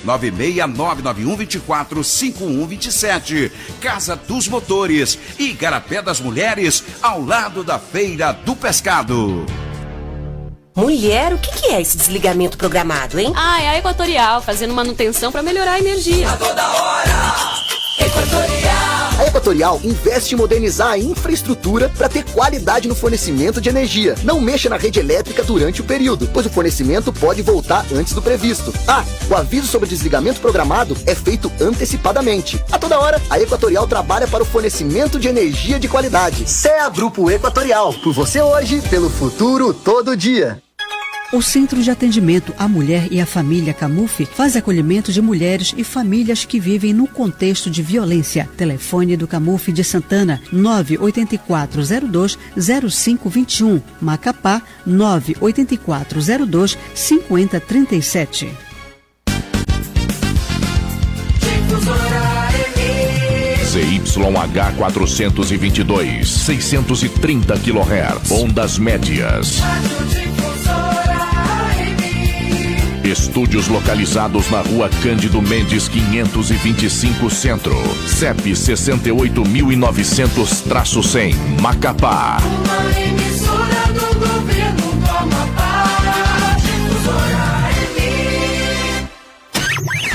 96991245127. Casa dos Motores, Igarapé das Mulheres, ao lado da Feira do Pescado. Mulher, o que é esse desligamento programado, hein? É a Equatorial, fazendo manutenção para melhorar a energia. A toda hora, Equatorial. A Equatorial investe em modernizar a infraestrutura para ter qualidade no fornecimento de energia. Não mexa na rede elétrica durante o período, pois o fornecimento pode voltar antes do previsto. O aviso sobre desligamento programado é feito antecipadamente. A toda hora, a Equatorial trabalha para o fornecimento de energia de qualidade. CEA Grupo Equatorial, por você hoje, pelo futuro todo dia. O Centro de Atendimento à Mulher e à Família Camuf faz acolhimento de mulheres e famílias que vivem no contexto de violência. Telefone do Camuf de Santana, 98402-0521. Macapá, 98402-5037. ZYH 422, 630 kHz, ondas médias. Estúdios localizados na Rua Cândido Mendes 525 Centro, CEP 68.900-100, Macapá. Uma emissora do governo do Amapá, Difusora FM.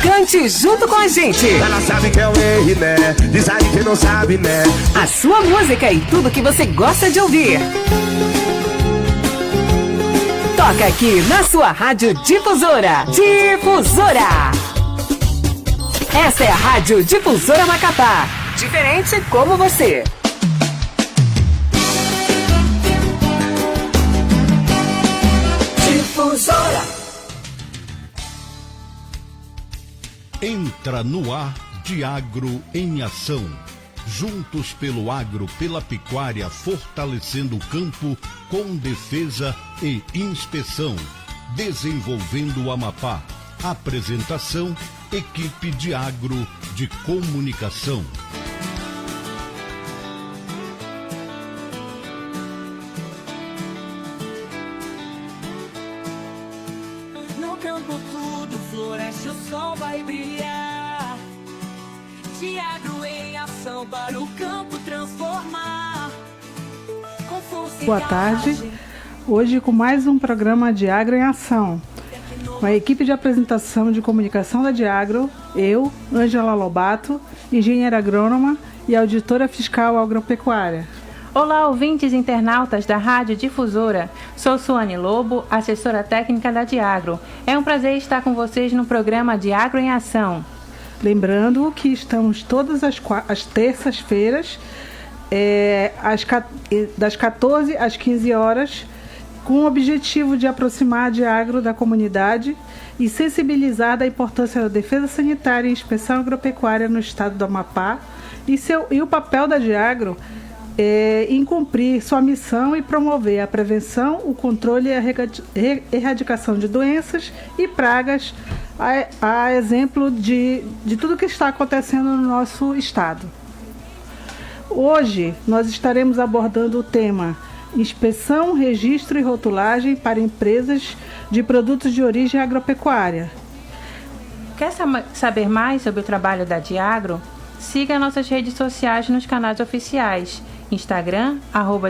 Cante junto com a gente. Ela sabe que é um erro, né? Diz aí que não sabe, né? A sua música e tudo que você gosta de ouvir. Toca aqui na sua Rádio Difusora. Difusora. Essa é a Rádio Difusora Macapá. Diferente como você. Difusora. Entra no ar Diagro em Ação. Juntos pelo agro, pela pecuária, fortalecendo o campo com defesa e inspeção. Desenvolvendo o Amapá. Apresentação, equipe de agro de comunicação. No campo tudo floresce, o sol vai brilhar. Diagro em ação para o campo transformar. Boa tarde, hoje com mais um programa Diagro em Ação. Com a equipe de apresentação de comunicação da Diagro, eu, Ângela Lobato, engenheira agrônoma e auditora fiscal agropecuária. Olá, ouvintes e internautas da Rádio Difusora. Sou Suane Lobo, assessora técnica da Diagro. É um prazer estar com vocês no programa Diagro em Ação. Lembrando que estamos todas as terças-feiras, das 14 às 15 horas, com o objetivo de aproximar a Diagro da comunidade e sensibilizar da importância da defesa sanitária e inspeção agropecuária no estado do Amapá e o papel da Diagro em cumprir sua missão e promover a prevenção, o controle e a erradicação de doenças e pragas, a exemplo de tudo que está acontecendo no nosso estado. Hoje nós estaremos abordando o tema Inspeção, Registro e Rotulagem para empresas de produtos de origem agropecuária. Quer saber mais sobre o trabalho da Diagro? Siga nossas redes sociais nos canais oficiais. Instagram,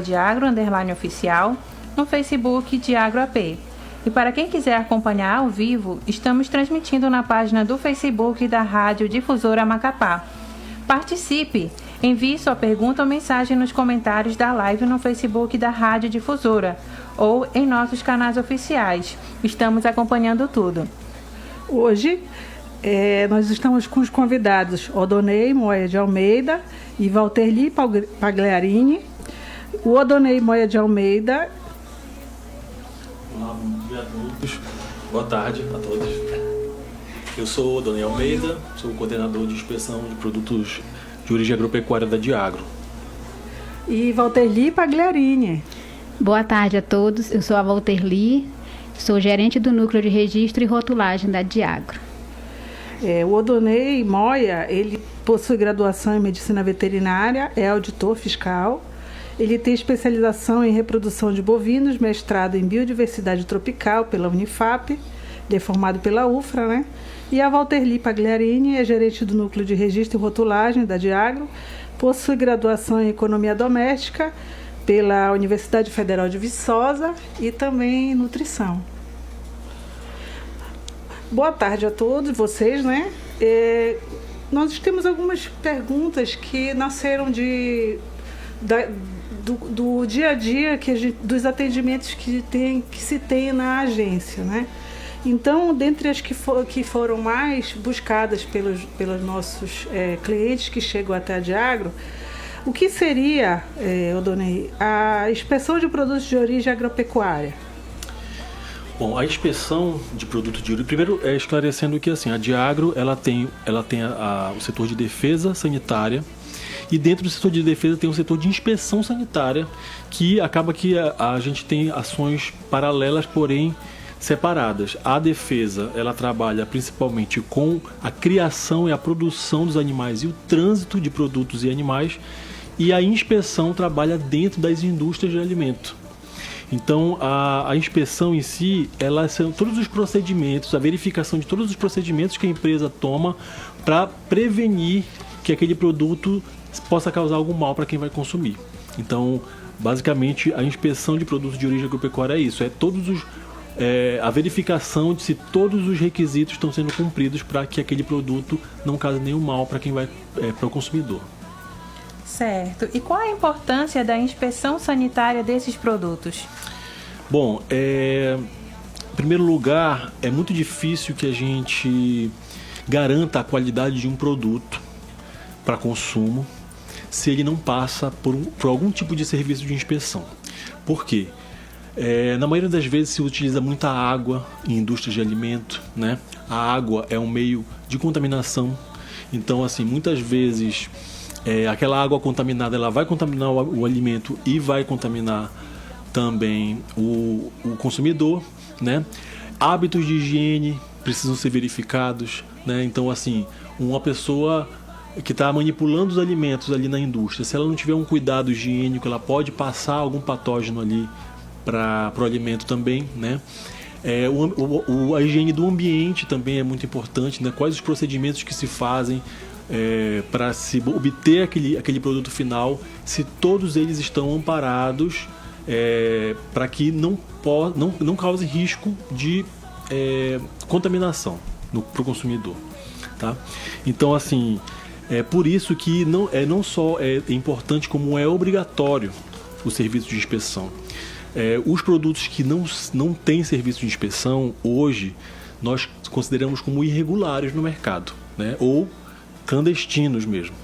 @Diagro_oficial, no Facebook DiagroAP. E para quem quiser acompanhar ao vivo, estamos transmitindo na página do Facebook da Rádio Difusora Macapá. Participe! Envie sua pergunta ou mensagem nos comentários da live no Facebook da Rádio Difusora ou em nossos canais oficiais. Estamos acompanhando tudo. Hoje nós estamos com os convidados Odonei Moya de Almeida e Valterli Pagliarini. O Odonei Moya de Almeida. Olá, bom dia a todos. Boa tarde a todos. Eu sou o Odonei Almeida, sou o coordenador de inspeção de produtos de origem agropecuária da Diagro. E Valterli Pagliarini. Boa tarde a todos, eu sou a Valterli, sou gerente do Núcleo de Registro e Rotulagem da Diagro. O Odonei Moya, ele possui graduação em Medicina Veterinária, é auditor fiscal, ele tem especialização em reprodução de bovinos, mestrado em Biodiversidade Tropical pela Unifap, ele é formado pela UFRA, né? E a Walterli Pagliarini é gerente do Núcleo de Registro e Rotulagem da Diagro, possui graduação em Economia Doméstica pela Universidade Federal de Viçosa e também em Nutrição. Boa tarde a todos vocês, né? Nós temos algumas perguntas que nasceram do dia a dia dos atendimentos que se tem na agência, né? Então, dentre as que foram mais buscadas pelos nossos clientes que chegam até a Diagro, o que seria, Odonei, a inspeção de produtos de origem agropecuária? Bom, a inspeção de produtos de origem, primeiro esclarecendo que assim, a Diagro ela tem o setor de defesa sanitária, e dentro do setor de defesa tem um setor de inspeção sanitária, que acaba que a gente tem ações paralelas, porém separadas. A defesa, ela trabalha principalmente com a criação e a produção dos animais e o trânsito de produtos e animais, e a inspeção trabalha dentro das indústrias de alimento. Então, a inspeção em si, ela são todos os procedimentos, a verificação de todos os procedimentos que a empresa toma para prevenir que aquele produto possa causar algum mal para quem vai consumir. Então, basicamente, a inspeção de produtos de origem agropecuária é isso, a verificação de se todos os requisitos estão sendo cumpridos para que aquele produto não cause nenhum mal para quem vai para o consumidor. Certo. E qual a importância da inspeção sanitária desses produtos? Bom, em primeiro lugar, é muito difícil que a gente garanta a qualidade de um produto para consumo se ele não passa por algum tipo de serviço de inspeção. Por quê? Na maioria das vezes se utiliza muita água em indústrias de alimento, né? A água é um meio de contaminação. Então, assim, muitas vezes aquela água contaminada, ela vai contaminar o alimento e vai contaminar também o consumidor, né? Hábitos de higiene precisam ser verificados, né? Então, assim, uma pessoa que está manipulando os alimentos ali na indústria, se ela não tiver um cuidado higiênico, ela pode passar algum patógeno ali para o alimento também, né? A higiene do ambiente também é muito importante, né? Quais os procedimentos que se fazem para se obter aquele produto final, se todos eles estão amparados para que não cause risco de contaminação para o consumidor, tá? Então, assim, por isso que não só é importante, como é obrigatório o serviço de inspeção. Os produtos que não têm serviço de inspeção, hoje, nós consideramos como irregulares no mercado, né? Ou clandestinos mesmo,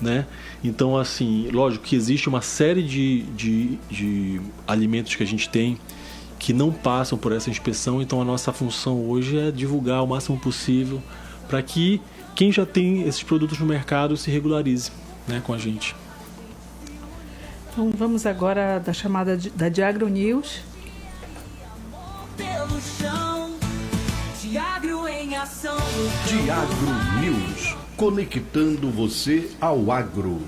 né? Então, assim, lógico que existe uma série de alimentos que a gente tem que não passam por essa inspeção, então a nossa função hoje é divulgar o máximo possível para que quem já tem esses produtos no mercado se regularize, né, com a gente. Então vamos agora da chamada da Diagro News. Pelo chão, Diagro em ação. Diagro News, conectando você ao agro.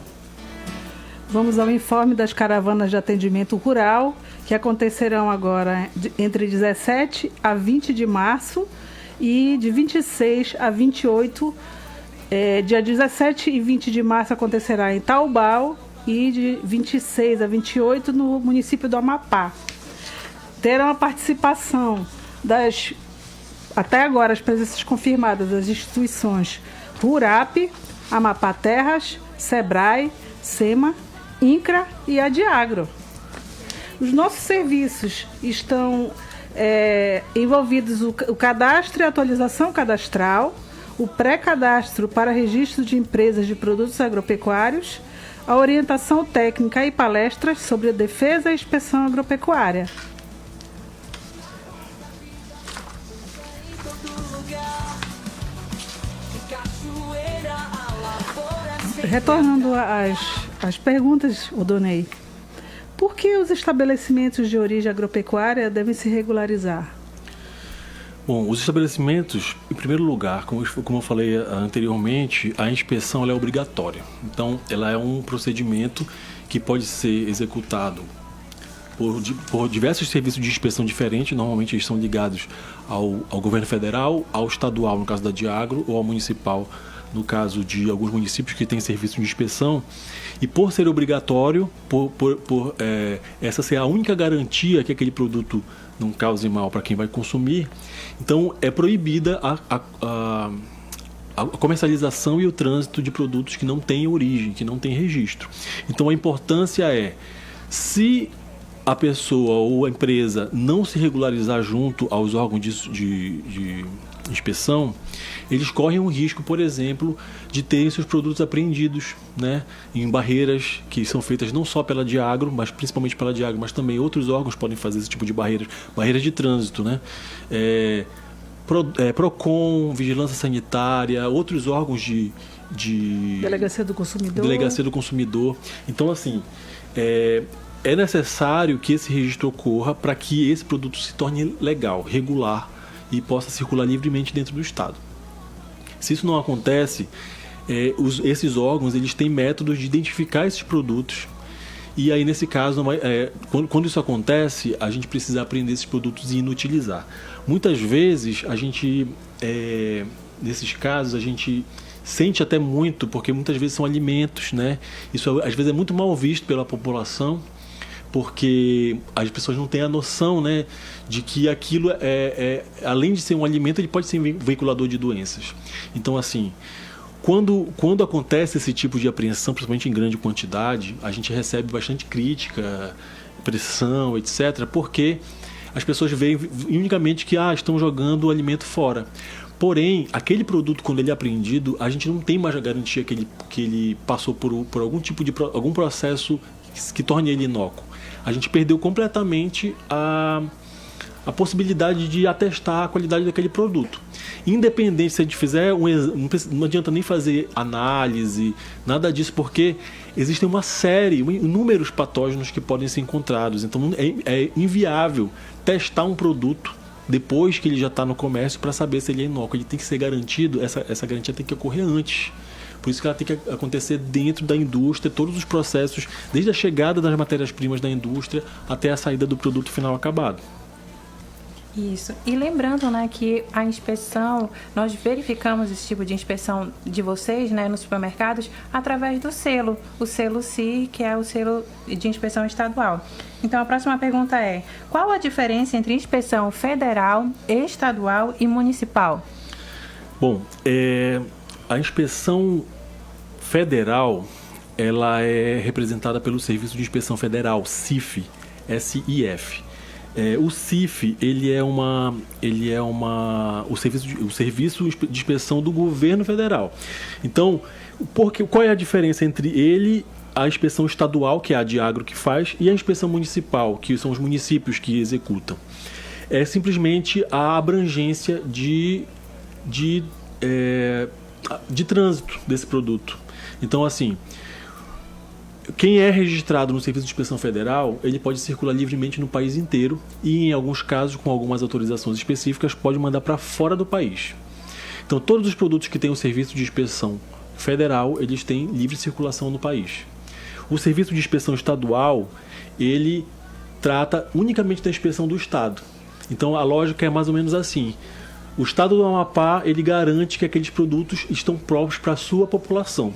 Vamos ao informe das caravanas de atendimento rural, que acontecerão agora entre 17 a 20 de março e de 26 a 28. Dia 17 e 20 de março acontecerá em Taubal e de 26 a 28 no município do Amapá. Terão a participação até agora, as presenças confirmadas das instituições RURAP, Amapá Terras, SEBRAE, SEMA, INCRA e a Diagro. Os nossos serviços estão envolvidos o cadastro e atualização cadastral, o pré-cadastro para registro de empresas de produtos agropecuários, a orientação técnica e palestras sobre a defesa e inspeção agropecuária. Retornando às perguntas, Odonei, por que os estabelecimentos de origem agropecuária devem se regularizar? Bom, os estabelecimentos, em primeiro lugar, como eu falei anteriormente, a inspeção ela é obrigatória. Então, ela é um procedimento que pode ser executado por diversos serviços de inspeção diferentes. Normalmente eles são ligados ao governo federal, ao estadual, no caso da Diagro, ou ao municipal, no caso de alguns municípios que têm serviço de inspeção. E por ser obrigatório, essa ser a única garantia que aquele produto não cause mal para quem vai consumir, então é proibida a comercialização e o trânsito de produtos que não têm origem, que não têm registro. Então a importância é, se a pessoa ou a empresa não se regularizar junto aos órgãos de inspeção, eles correm o risco, por exemplo, de terem seus produtos apreendidos, né, em barreiras que são feitas não só pela Diagro, mas principalmente pela Diagro, mas também outros órgãos podem fazer esse tipo de barreiras de trânsito, né? PROCON, Vigilância Sanitária, outros órgãos de Delegacia do Consumidor. Então, assim, é necessário que esse registro ocorra para que esse produto se torne legal, regular e possa circular livremente dentro do Estado. Se isso não acontece, esses órgãos eles têm métodos de identificar esses produtos, e aí nesse caso, quando isso acontece, a gente precisa apreender esses produtos e inutilizar. Muitas vezes nesses casos a gente sente até muito, porque muitas vezes são alimentos, né? Isso às vezes é muito mal visto pela população, porque as pessoas não têm a noção, né, de que aquilo além de ser um alimento, ele pode ser veiculador de doenças. Então, assim, quando acontece esse tipo de apreensão, principalmente em grande quantidade, a gente recebe bastante crítica, pressão, etc., porque as pessoas veem unicamente que estão jogando o alimento fora. Porém, aquele produto, quando ele é apreendido, a gente não tem mais a garantia que ele passou por algum processo que torne ele inócuo. A gente perdeu completamente a possibilidade de atestar a qualidade daquele produto. Independente se a gente fizer não adianta nem fazer análise, nada disso, porque existem inúmeros patógenos que podem ser encontrados. Então é inviável testar um produto depois que ele já está no comércio para saber se ele é inócuo. Ele tem que ser garantido, essa garantia tem que ocorrer antes. Por isso que ela tem que acontecer dentro da indústria, todos os processos, desde a chegada das matérias-primas da indústria até a saída do produto final acabado. Isso. E lembrando, né, que a inspeção, nós verificamos esse tipo de inspeção de vocês, né, nos supermercados, através do selo, o selo CIR, que é o selo de inspeção estadual. Então, a próxima pergunta é: qual a diferença entre inspeção federal, estadual e municipal? Bom, a inspeção federal, ela é representada pelo Serviço de Inspeção Federal, SIF, S-I-F. O SIF, o serviço de inspeção do governo federal. Então, qual é a diferença entre ele, a inspeção estadual, que é a Diagro que faz, e a inspeção municipal, que são os municípios que executam? É simplesmente a abrangência de trânsito desse produto. Então, assim, quem é registrado no Serviço de Inspeção Federal, ele pode circular livremente no país inteiro e, em alguns casos, com algumas autorizações específicas, pode mandar para fora do país. Então, todos os produtos que têm o Serviço de Inspeção Federal, eles têm livre circulação no país. O Serviço de Inspeção Estadual, ele trata unicamente da inspeção do Estado. Então, a lógica é mais ou menos assim: o Estado do Amapá, ele garante que aqueles produtos estão próprios para a sua população.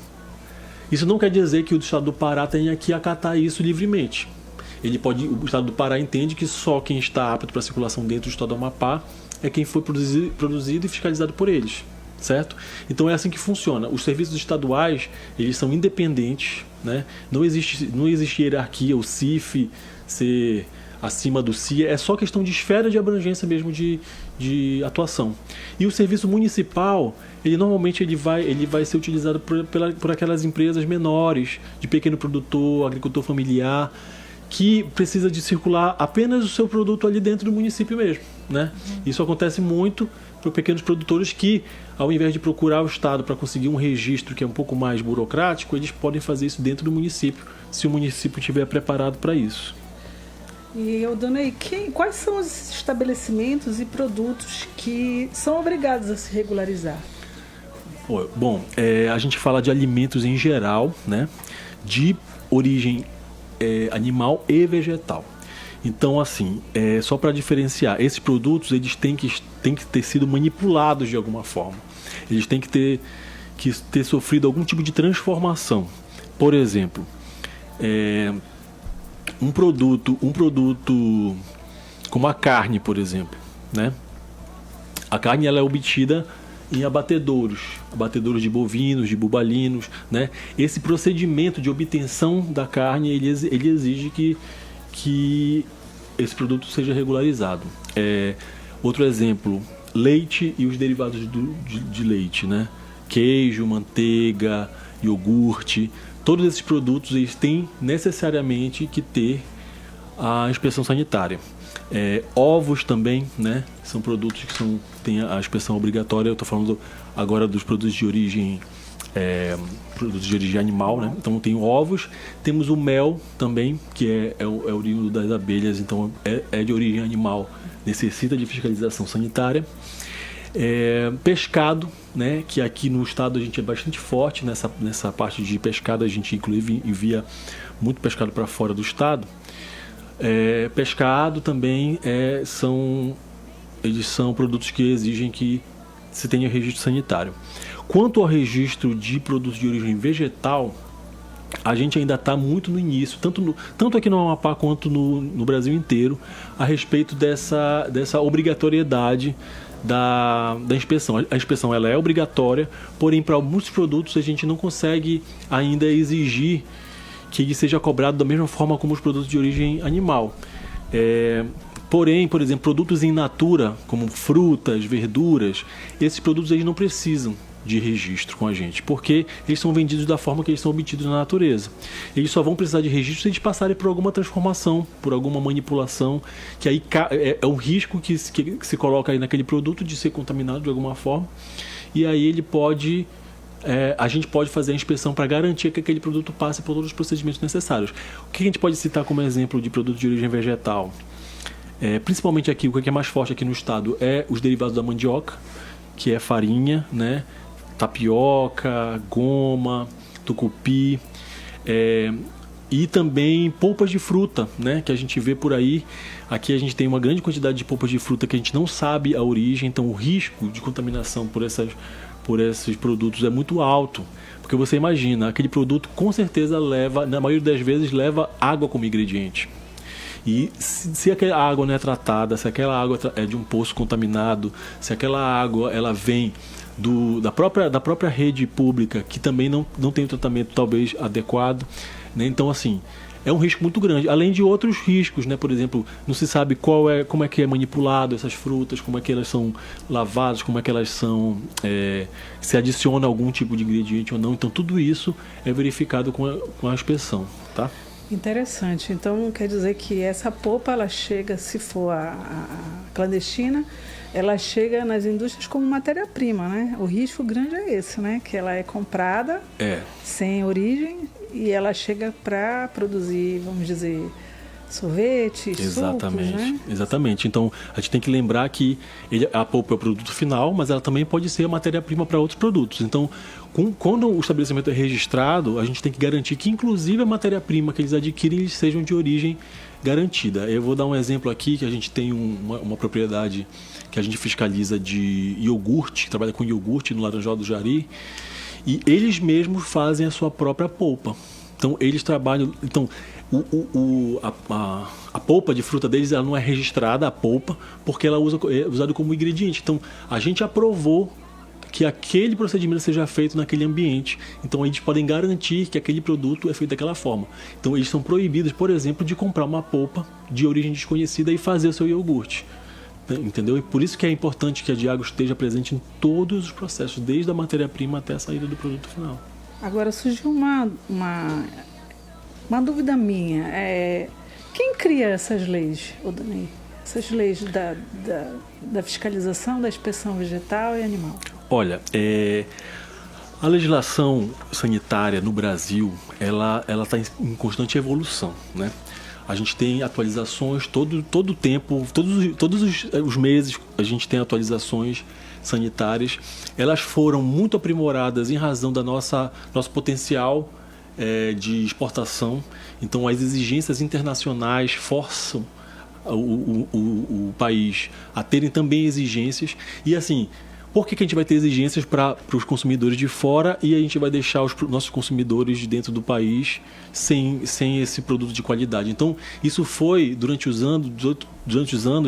Isso não quer dizer que o Estado do Pará tenha que acatar isso livremente. O Estado do Pará entende que só quem está apto para circulação dentro do Estado do Amapá é quem foi produzido e fiscalizado por eles, certo? Então é assim que funciona. Os serviços estaduais, eles são independentes, né? Não existe hierarquia, o CIF ser acima do CIA, é só questão de esfera de abrangência mesmo de atuação. E o serviço municipal, ele normalmente ele vai ser utilizado por aquelas empresas menores, de pequeno produtor, agricultor familiar, que precisa de circular apenas o seu produto ali dentro do município mesmo, né? Isso acontece muito para pequenos produtores que, ao invés de procurar o Estado para conseguir um registro que é um pouco mais burocrático, eles podem fazer isso dentro do município, se o município estiver preparado para isso. E, Aldonei, quais são os estabelecimentos e produtos que são obrigados a se regularizar? Bom, a gente fala de alimentos em geral, né, de origem animal e vegetal. Então, assim, só para diferenciar, esses produtos eles têm que ter sido manipulados de alguma forma. Eles têm que ter sofrido algum tipo de transformação. Por exemplo, um produto como a carne, por exemplo, né? A carne ela é obtida em abatedouros de bovinos, de bubalinos, né? Esse procedimento de obtenção da carne ele exige que esse produto seja regularizado. Outro exemplo, leite e os derivados de leite, né? Queijo, manteiga, iogurte, todos esses produtos eles têm necessariamente que ter a inspeção sanitária. Ovos também, né? São produtos que têm a inspeção obrigatória. Eu estou falando agora dos produtos de origem animal, né? Então tem ovos, temos o mel também, que é oriundo das abelhas, então é de origem animal, necessita de fiscalização sanitária. Pescado, né? Que aqui no estado a gente é bastante forte nessa parte de pescado, a gente inclusive envia muito pescado para fora do estado. Pescado também eles são produtos que exigem que se tenha registro sanitário. Quanto ao registro de produtos de origem vegetal, a gente ainda está muito no início, tanto aqui no Amapá quanto no Brasil inteiro, a respeito dessa obrigatoriedade da inspeção. A inspeção ela é obrigatória, porém para muitos produtos a gente não consegue ainda exigir que ele seja cobrado da mesma forma como os produtos de origem animal. Porém, por exemplo, produtos in natura, como frutas, verduras, esses produtos eles não precisam de registro com a gente, porque eles são vendidos da forma que eles são obtidos na natureza. Eles só vão precisar de registro se eles passarem por alguma transformação, por alguma manipulação, que aí é um risco que se coloca aí naquele produto de ser contaminado de alguma forma, e aí ele pode... a gente pode fazer a inspeção para garantir que aquele produto passe por todos os procedimentos necessários. O que a gente pode citar como exemplo de produto de origem vegetal? Principalmente aqui, o que é mais forte aqui no estado é os derivados da mandioca, que é farinha, né? Tapioca, goma, tucupi, e também polpas de fruta, né? Que a gente vê por aí. Aqui a gente tem uma grande quantidade de polpas de fruta que a gente não sabe a origem, então o risco de contaminação por esses produtos é muito alto, porque você imagina, aquele produto com certeza leva, na maioria das vezes, leva água como ingrediente. E se aquela água não é tratada, se aquela água é de um poço contaminado, se aquela água ela vem da própria rede pública, que também não tem um tratamento talvez adequado, né? Então assim, é um risco muito grande, além de outros riscos, né? Por exemplo, não se sabe como é que é manipulado essas frutas, como é que elas são lavadas, como é que elas são, se adiciona algum tipo de ingrediente ou não. Então tudo isso é verificado com a inspeção, tá? Interessante. Então quer dizer que essa polpa ela chega, se for a clandestina, ela chega nas indústrias como matéria-prima, né? O risco grande é esse, né? Que ela é comprada sem origem e ela chega para produzir, vamos dizer, sorvetes, sucos, né? Exatamente. Então a gente tem que lembrar que a polpa é o produto final, mas ela também pode ser a matéria-prima para outros produtos. Então, quando o estabelecimento é registrado, a gente tem que garantir que inclusive a matéria-prima que eles adquirem eles sejam de origem garantida. Eu vou dar um exemplo aqui, que a gente tem uma propriedade que a gente fiscaliza de iogurte, que trabalha com iogurte no Laranjal do Jari, e eles mesmos fazem a sua própria polpa. Então eles trabalham... Então, a polpa de fruta deles ela não é registrada, a polpa, porque ela é usada como ingrediente. Então a gente aprovou que aquele procedimento seja feito naquele ambiente. Então eles podem garantir que aquele produto é feito daquela forma. Então eles são proibidos, por exemplo, de comprar uma polpa de origem desconhecida e fazer o seu iogurte. Entendeu? E por isso que é importante que a Diagro esteja presente em todos os processos, desde a matéria-prima até a saída do produto final. Agora surgiu uma dúvida minha. Quem cria essas leis, Odanei? Essas leis da fiscalização da inspeção vegetal e animal? Olha, a legislação sanitária no Brasil, ela está em constante evolução, né? A gente tem atualizações todo o tempo, todos os meses a gente tem atualizações sanitárias. Elas foram muito aprimoradas em razão da nosso potencial de exportação. Então as exigências internacionais forçam o país a terem também exigências. E assim, por que a gente vai ter exigências para os consumidores de fora e a gente vai deixar os nossos consumidores de dentro do país sem esse produto de qualidade? Então, isso foi, durante os anos,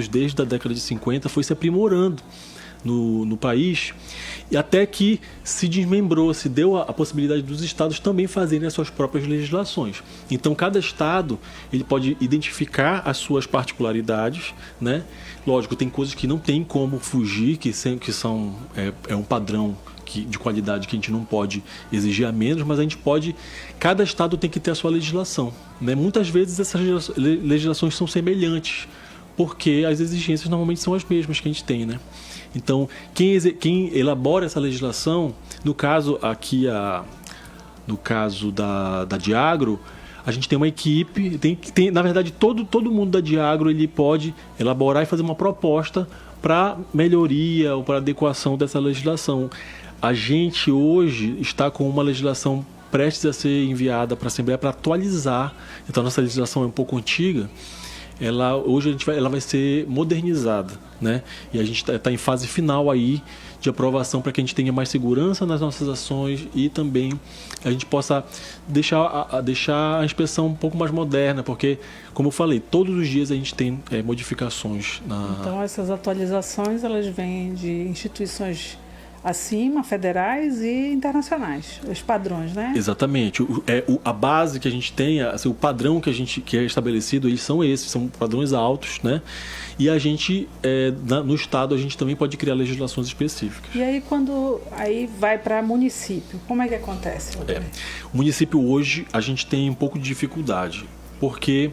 desde a década de 50, foi se aprimorando no país, e até que se desmembrou, se deu a possibilidade dos estados também fazerem as suas próprias legislações. Então, cada estado ele pode identificar as suas particularidades, né? Lógico, tem coisas que não tem como fugir, que são um padrão de qualidade que a gente não pode exigir a menos, mas a gente pode... Cada estado tem que ter a sua legislação, né? Muitas vezes essas legislações são semelhantes, porque as exigências normalmente são as mesmas que a gente tem, né? Então, quem elabora essa legislação, no caso aqui, no caso da Diagro, a gente tem uma equipe, na verdade, todo mundo da Diagro ele pode elaborar e fazer uma proposta para melhoria ou para adequação dessa legislação. A gente hoje está com uma legislação prestes a ser enviada para a Assembleia para atualizar. Então, a nossa legislação é um pouco antiga. Hoje ela vai ser modernizada, né? E a gente está em fase final aí de aprovação para que a gente tenha mais segurança nas nossas ações e também a gente possa deixar a inspeção um pouco mais moderna, porque, como eu falei, todos os dias a gente tem modificações. Então, essas atualizações elas vêm de instituições acima, federais e internacionais, os padrões, né? Exatamente. A base que a gente tem, assim, o padrão que é estabelecido, eles são esses, são padrões altos, né? E a gente, no estado, a gente também pode criar legislações específicas. E aí, quando vai para município, como é que acontece? O município hoje, a gente tem um pouco de dificuldade, porque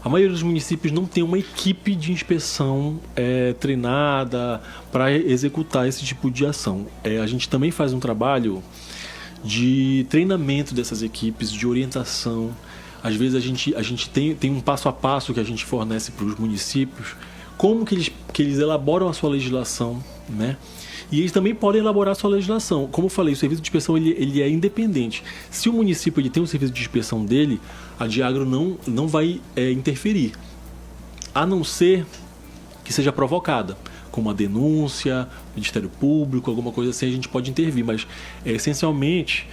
a maioria dos municípios não tem uma equipe de inspeção treinada para executar esse tipo de ação. A gente também faz um trabalho de treinamento dessas equipes, de orientação. Às vezes a gente tem um passo a passo que a gente fornece para os municípios, como que eles elaboram a sua legislação, né? E eles também podem elaborar a sua legislação. Como eu falei, o serviço de inspeção ele é independente. Se o município ele tem um serviço de inspeção dele, a Diagro não vai interferir, a não ser que seja provocada, como uma denúncia, Ministério Público, alguma coisa assim, a gente pode intervir. Mas, essencialmente,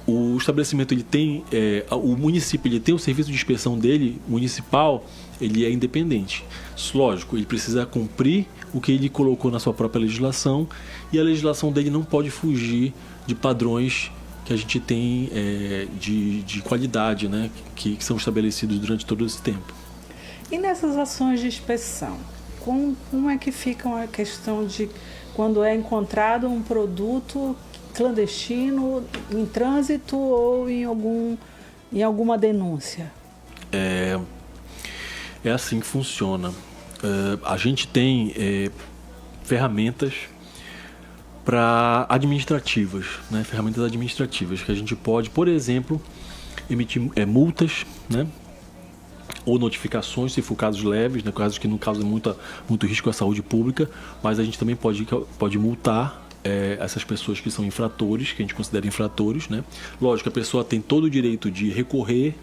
o estabelecimento ele tem, o município ele tem o serviço de inspeção dele, municipal, ele é independente. Lógico, ele precisa cumprir o que ele colocou na sua própria legislação, e a legislação dele não pode fugir de padrões que a gente tem de qualidade, né, que são estabelecidos durante todo esse tempo. E nessas ações de inspeção, como é que fica a questão de quando é encontrado um produto clandestino em trânsito ou em alguma denúncia? É assim que funciona. A gente tem ferramentas administrativas, né? Ferramentas administrativas que a gente pode, por exemplo, emitir multas, né? Ou notificações, se for casos leves, né? Casos que não causam muito risco à saúde pública, mas a gente também pode multar essas pessoas que são infratores, que a gente considera infratores, né? Lógico, a pessoa tem todo o direito de recorrer,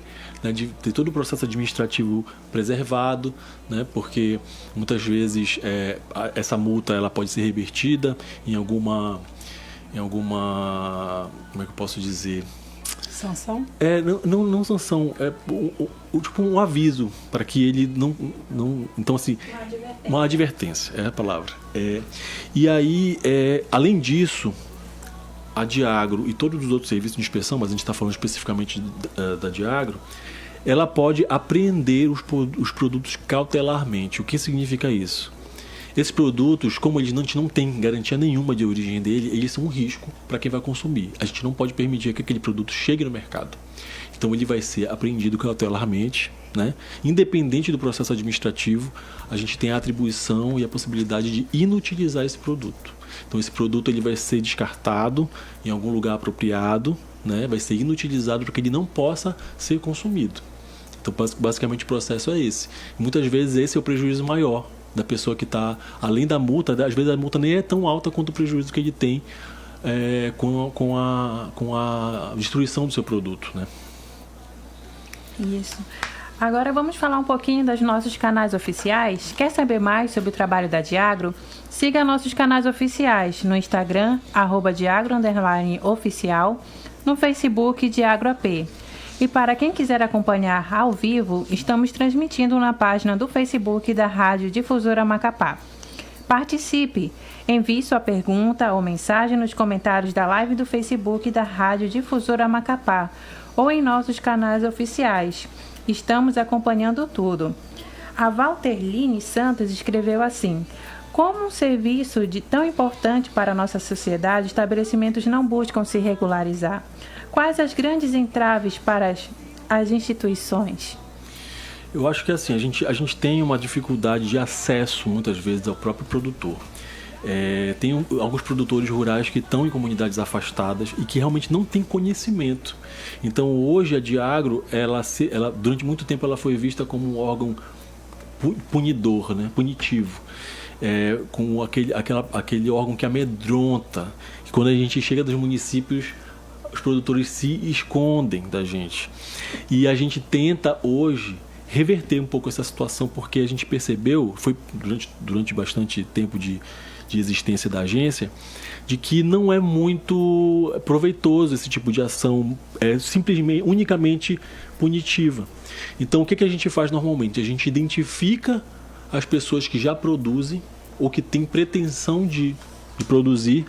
né, de ter todo o processo administrativo preservado, né, porque muitas vezes essa multa ela pode ser revertida em alguma, como é que eu posso dizer? Sanção? Não sanção, tipo um aviso para que ele não então assim, uma advertência é a palavra. E aí, além disso, a Diagro e todos os outros serviços de inspeção, mas a gente está falando especificamente da Diagro, ela pode apreender os produtos cautelarmente. O que significa isso? Esses produtos, como a gente não tem garantia nenhuma de origem dele, eles são um risco para quem vai consumir. A gente não pode permitir que aquele produto chegue no mercado. Então ele vai ser apreendido cautelarmente, né? Independente do processo administrativo, a gente tem a atribuição e a possibilidade de inutilizar esse produto. Então esse produto ele vai ser descartado em algum lugar apropriado, né? Vai ser inutilizado para que ele não possa ser consumido. Então basicamente o processo é esse. Muitas vezes esse é o prejuízo maior da pessoa que está, além da multa, às vezes a multa nem é tão alta quanto o prejuízo que ele tem com a destruição do seu produto, né? Isso. Agora vamos falar um pouquinho dos nossos canais oficiais. Quer saber mais sobre o trabalho da Diagro? Siga nossos canais oficiais no Instagram, @Diagro_oficial, no Facebook DiagroAP. E para quem quiser acompanhar ao vivo, estamos transmitindo na página do Facebook da Rádio Difusora Macapá. Participe! Envie sua pergunta ou mensagem nos comentários da live do Facebook da Rádio Difusora Macapá ou em nossos canais oficiais. Estamos acompanhando tudo. A Valterline Santos escreveu assim: como um serviço tão importante para a nossa sociedade, estabelecimentos não buscam se regularizar. Quais as grandes entraves para as instituições? Eu acho que assim, a gente tem uma dificuldade de acesso, muitas vezes, ao próprio produtor. Tem alguns produtores rurais que estão em comunidades afastadas e que realmente não têm conhecimento. Então, hoje, a Diagro, ela durante muito tempo, ela foi vista como um órgão punidor, né? Punitivo. Com aquele órgão que amedronta. Que quando a gente chega dos municípios, os produtores se escondem da gente. E a gente tenta, hoje, reverter um pouco essa situação, porque a gente percebeu, foi durante bastante tempo de existência da agência, de que não é muito proveitoso esse tipo de ação, simplesmente, unicamente punitiva. Então, o que a gente faz normalmente? A gente identifica as pessoas que já produzem ou que têm pretensão de produzir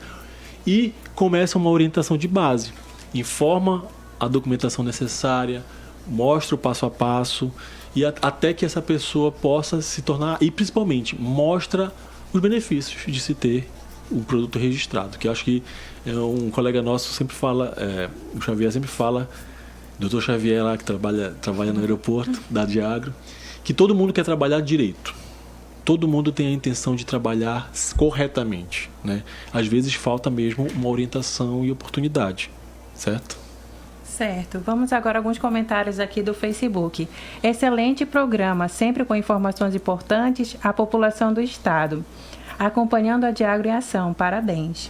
e começa uma orientação de base. Informa a documentação necessária, mostra o passo a passo e até que essa pessoa possa se tornar, e principalmente mostra os benefícios de se ter um produto registrado, que eu acho que um colega nosso sempre fala, o Xavier sempre fala, Dr. Xavier lá que trabalha no aeroporto da Diagro, que todo mundo quer trabalhar direito. Todo mundo tem a intenção de trabalhar corretamente, né? Às vezes falta mesmo uma orientação e oportunidade, certo? Certo. Vamos agora a alguns comentários aqui do Facebook. Excelente programa, sempre com informações importantes à população do estado. Acompanhando a Diagro em ação. Parabéns.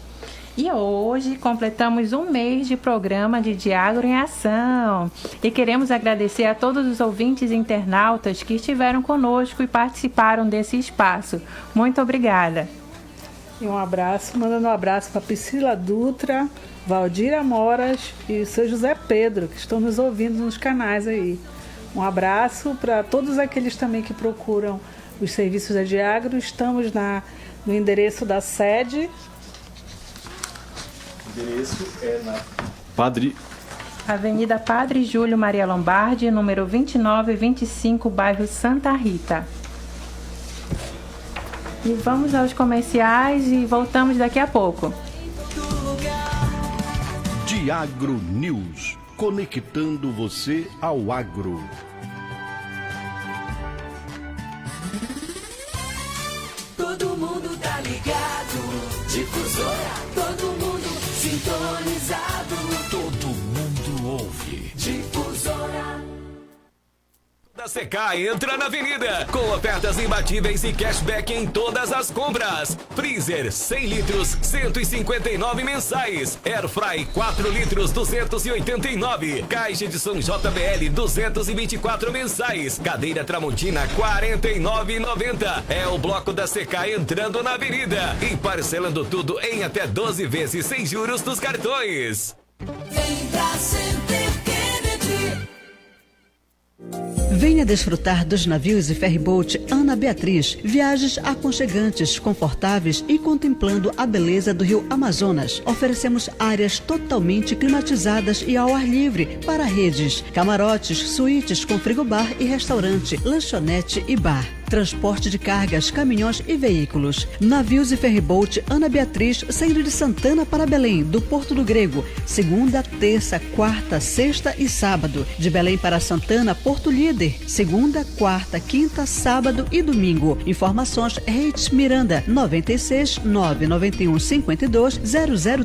E hoje completamos um mês de programa de Diagro em ação. E queremos agradecer a todos os ouvintes e internautas que estiveram conosco e participaram desse espaço. Muito obrigada. E um abraço, mandando um abraço para Priscila Dutra, Valdir Amoras e o seu José Pedro, que estão nos ouvindo nos canais aí. Um abraço para todos aqueles também que procuram os serviços da Diagro. Estamos no endereço da sede. O endereço é na Avenida Padre Júlio Maria Lombardi, número 2925, bairro Santa Rita. E vamos aos comerciais e voltamos daqui a pouco. Diagro News, conectando você ao agro. Todo mundo tá ligado, Difusora, todo mundo sintonizado, todo mundo ouve, Difusora. Da CK entra na avenida, com ofertas imbatíveis e cashback em todas as compras. Freezer 100 litros, 159 mensais. Airfry 4 litros, 289. Caixa de som JBL 224 mensais. Cadeira Tramontina 49,90. É o bloco da CK entrando na avenida e parcelando tudo em até 12 vezes sem juros dos cartões. Vem pra Center Kennedy. Venha desfrutar dos navios e ferryboat Ana Beatriz. Viagens aconchegantes, confortáveis e contemplando a beleza do rio Amazonas. Oferecemos áreas totalmente climatizadas e ao ar livre para redes, camarotes, suítes com frigobar e restaurante, lanchonete e bar. Transporte de cargas, caminhões e veículos. Navios e ferryboat Ana Beatriz, saindo de Santana para Belém, do Porto do Grego. Segunda, terça, quarta, sexta e sábado. De Belém para Santana, Porto Líder. Segunda, quarta, quinta, sábado e domingo. Informações Reis Miranda, 96 991 52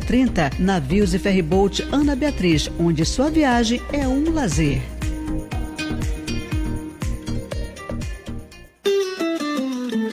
0030. Navios e ferryboat Ana Beatriz, onde sua viagem é um lazer.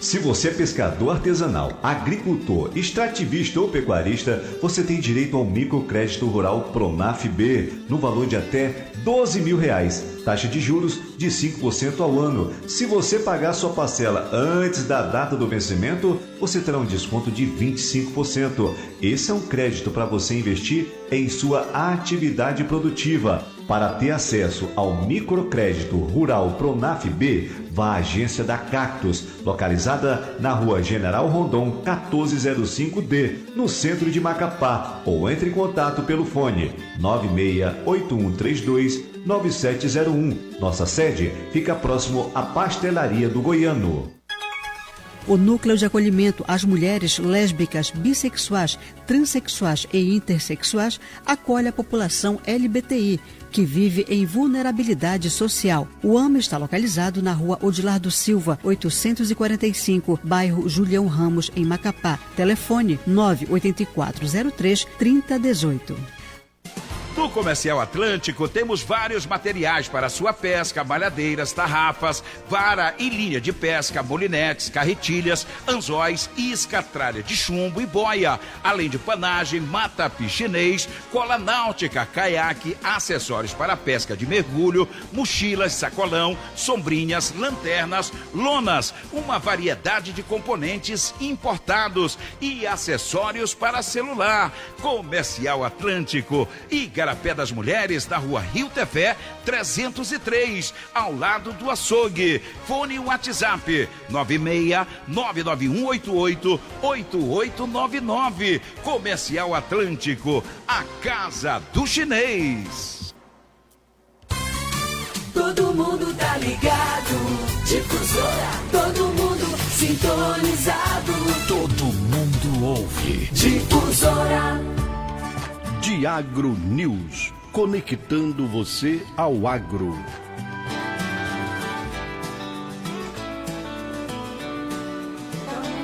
Se você é pescador artesanal, agricultor, extrativista ou pecuarista, você tem direito ao microcrédito rural Pronaf-B, no valor de até R$12.000. Taxa de juros de 5% ao ano. Se você pagar sua parcela antes da data do vencimento, você terá um desconto de 25%. Esse é um crédito para você investir em sua atividade produtiva. Para ter acesso ao microcrédito rural Pronaf-B, vá à agência da Cactus, localizada na Rua General Rondon 1405D, no centro de Macapá, ou entre em contato pelo fone 9681329701. Nossa sede fica próximo à Pastelaria do Goiano. O Núcleo de Acolhimento às Mulheres Lésbicas, Bissexuais, Transsexuais e Intersexuais acolhe a população LGBTI, que vive em vulnerabilidade social. O AMA está localizado na Rua Odilardo Silva, 845, bairro Julião Ramos, em Macapá. Telefone 98403-3018. No Comercial Atlântico temos vários materiais para sua pesca, malhadeiras, tarrafas, vara e linha de pesca, molinetes, carretilhas, anzóis, isca, tralha de chumbo e boia, além de panagem, matapi chinês, cola náutica, caiaque, acessórios para pesca de mergulho, mochilas, sacolão, sombrinhas, lanternas, lonas, uma variedade de componentes importados e acessórios para celular. Comercial Atlântico e Igarapé das Mulheres, na Rua Rio Tefé, 303, ao lado do açougue. Fone WhatsApp 96-99188-8899. Comercial Atlântico, a casa do chinês. Todo mundo tá ligado, Difusora. Todo mundo sintonizado. Todo mundo ouve. Difusora. Diagro News, conectando você ao agro.